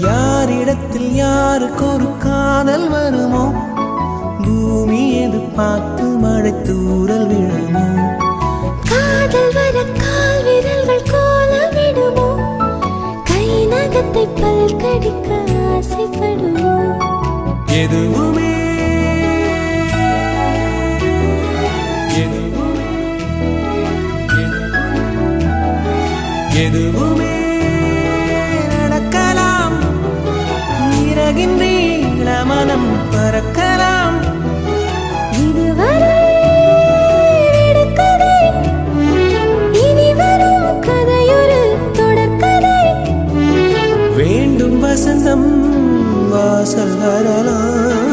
யாரிடத்தில் யாருக்கு ஒரு காதல் வருமோ, பூமி எதிர்பார்த்து மழை தூறல் விழுமோ, காதல் வர கால் விரல்கள் கோலமிடுமோ, கை நகத்தை பல் கடிக்க ஆசைப்படுமோ, எதுவுமே எதுவுமே நடக்கலாம், இறகின் நீள மனம் பறக்கலாம். இதுவரை விடுகதை, இனி வரும் கதையொரு தொடர்கதை. வேண்டும் வசந்தம் வாசல் வரலாம்.